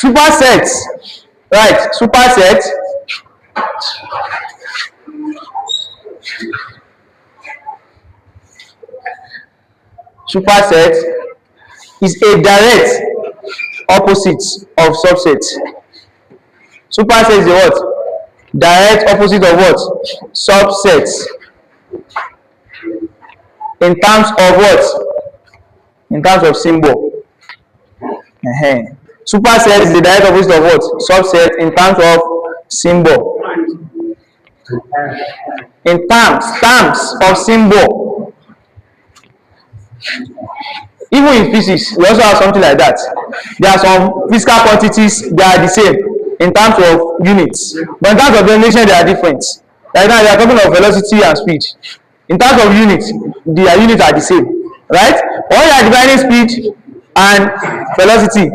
Superset, right? Superset is a direct opposite of subset. Superset is a what? Direct opposite of what? Subset. In terms of what? In terms of symbol. Superset is the direct opposite of what? Subset in terms of symbol. In terms of symbol. Even in physics, we also have something like that. There are some physical quantities that are the same in terms of units, but in terms of definition, they are different. Right now, we are talking of velocity and speed. In terms of units, their units are the same, right? But when you are dividing speed and velocity,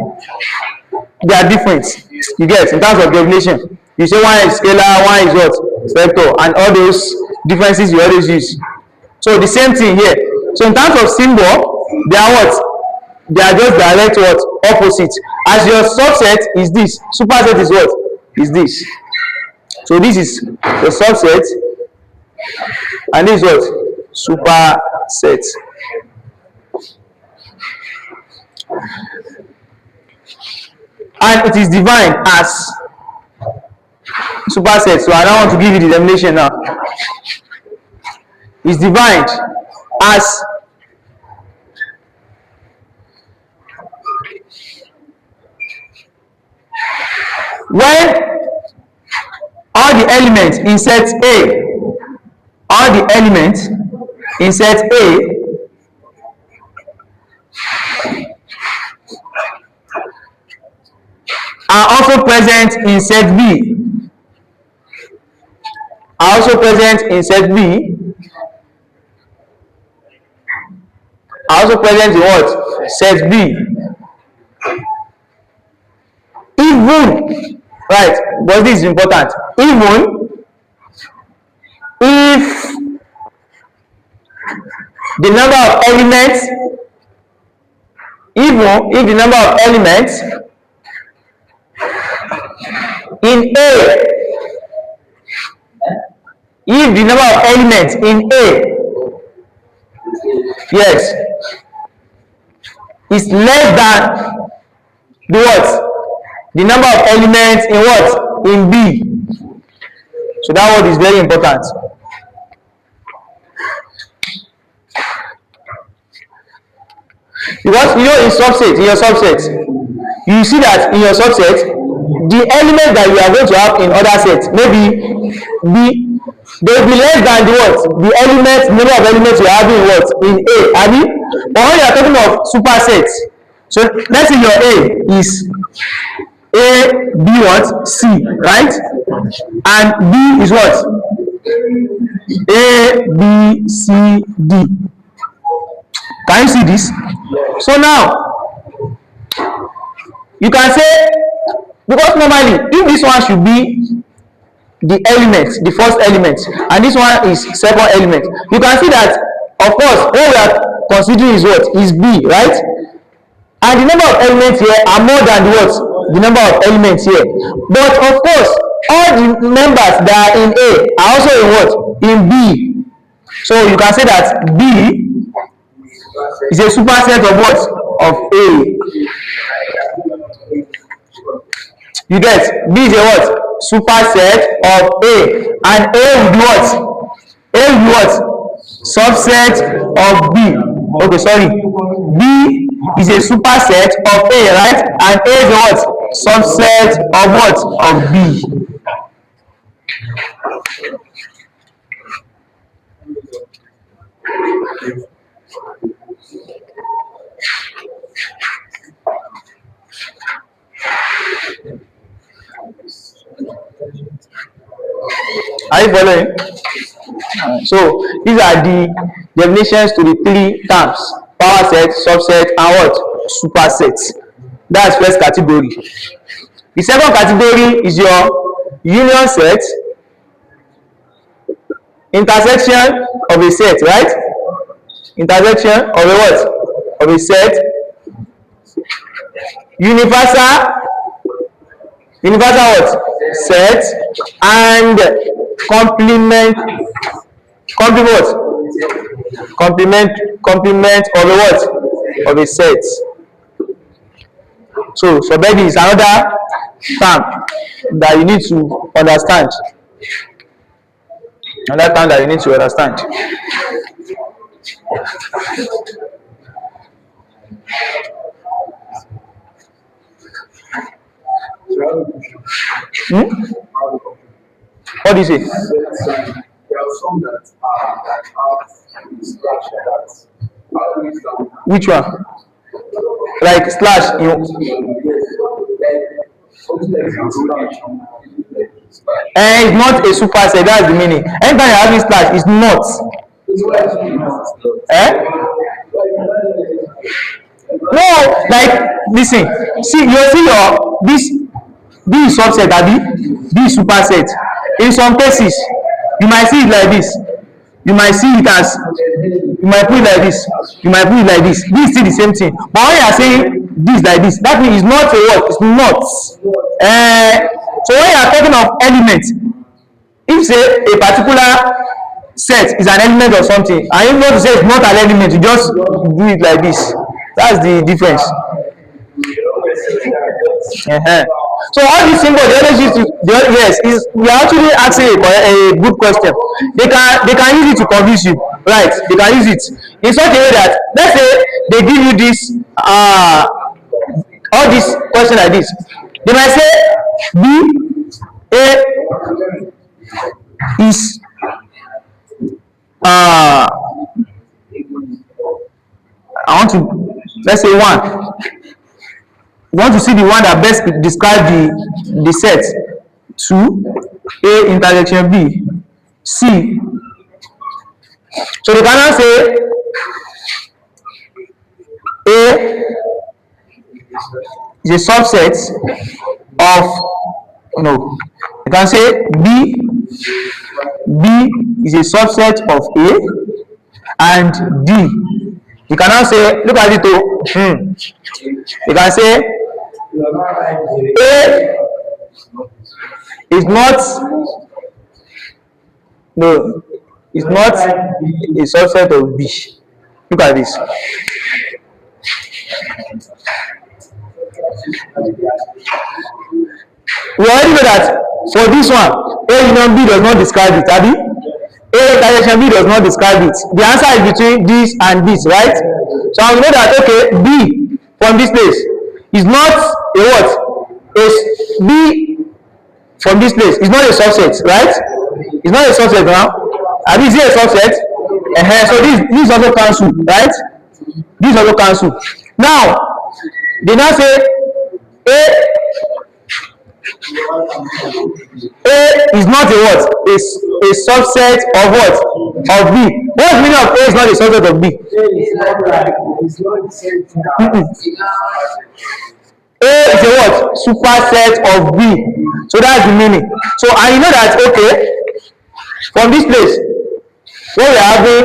they are different. You get in terms of definition. You say one is scalar, one is what? Vector, and all those differences you always use. So the same thing here. So in terms of symbol, they are what? They are just direct what? Opposite. As your subset is this, superset is what? Is this. So this is the subset, and this is what? Superset. And it is defined as superset. So I don't want to give you the definition now. It's defined as when all the elements in set A, are also present in set B. In what? Set B. Even, right, but this is important, even if the number of elements, in A, yes, is less than the what? The number of elements in what? In B. So that word is very important. Because you know in your subset, you see that in your subset, the element that you are going to have in other sets, maybe B, they will be less than the what? The number of elements you are having in what? In A, Abi. But when you are talking of supersets, so let's say your A is A, B, what? C, right? And B is what? A, B, C, D. Can you see this? So now, you can say, because normally, if this one should be the element, the first element, and this one is second element, you can see that, of course, what we are considering is what? Is B, right? And the number of elements here are more than what? The number of elements here. But of course, all the members that are in A are also in what? In B. So you can say that B is a superset of what? Of A. You get? B is a what? Superset of A. And A will be what? A will be what? Subset of B. Okay, sorry. B is a superset of A, right? And A is a what? Subset of what? Of B. Are you following? So these are the definitions to the three terms: power set, subset, and what? Superset. That's first category. The second category is your union set. intersection of a set, right? Intersection of a what? Of a set. Universal what? Set. And complement what? Complement of a what? Of a set. So suburb is another term that you need to understand. Another term that you need to understand. What do you say? Which one? Like slash it's not a superset, that's the meaning. Anytime you have this slash, it's not. No, like listen, see you see your this is subset, this is superset. In some cases, you might see it like this. You might see it as, you might put it like this, you might put it like this. This is still the same thing. But when you are saying this like this, that means it's not a what? It's not. So when you are talking of elements, if say a particular set is an element of something, and you want to say it's not an element, you just do it like this. That's the difference. So all these symbols they always use to, yes, is we are actually asking a good question. They can use it to confuse you, right? They can use it in such a way that, let's say they give you this all this question like this. They might say B A is I want to, let's say 1. We want to see the one that best describe the set. 2 A intersection B C. So they can now say A is a subset of, no, you can say B is a subset of A, and D. You can now say, look at it too. You can say A is not, no, it's not a subset of B. Look at this. We already know that for this one, A union B does not describe it, Abi. A intersection B does not describe it. The answer is between this and this, right? So I know that, okay, B from this place is not a what? B from this place is not a subset, right? It's not a subset now. And is it a subset? So this also cancel, right? This also cancel. Now they now say A is not a what? A subset of what? Of B. What's the meaning of A is not a subset of B? A is a what? Superset of B. So that's the meaning. So and you know that, okay, from this place, what we are having,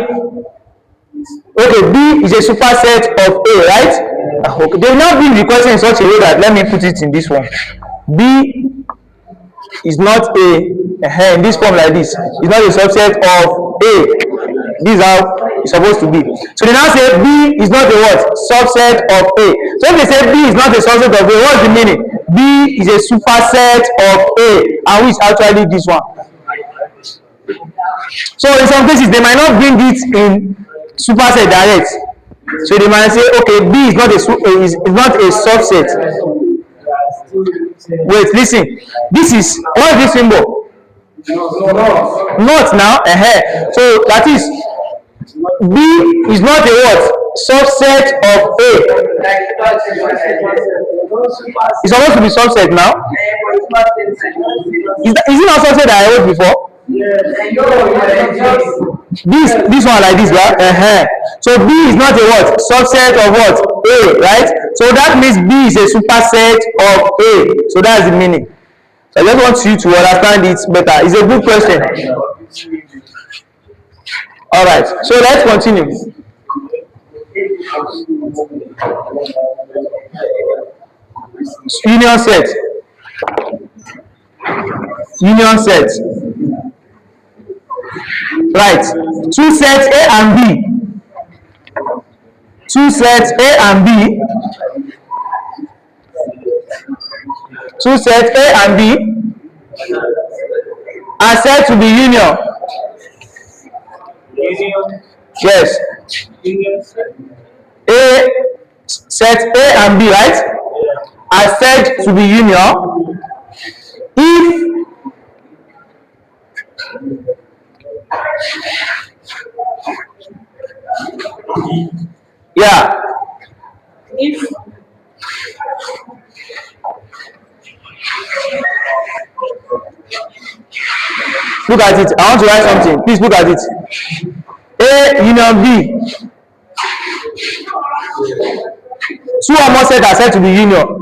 okay, B is a superset of A, right? Okay, they will now be requesting in such a way that, let me put it in this one. B is not in this form like this. It's not a subset of A. This is how it's supposed to be. So they now say B is not a what? Subset of A. So if they say B is not a subset of A, what's the meaning? B is a superset of A, and which is actually this one. So in some cases they might not bring it in superset direct. So they might say, okay, B is not a subset. Wait, listen. This is, what is this symbol? Not now. So that is, B is not a what? Subset of A. It's supposed to be subset now. Is it not subset that I wrote before? This one like this, right? So B is not a what? Subset of what? A, right? So that means B is a superset of A. So that's the meaning. So I just want you to understand it better. It's a good question. All right. So let's continue. Union set. Union set. Right. Two sets A and B. Two sets A and B. Two sets A and B are said to be union. Yes. A set A and B, right, are said to be union if yeah. Look at it. I want to write something. Please look at it. A union B. Two or more sets are said to be union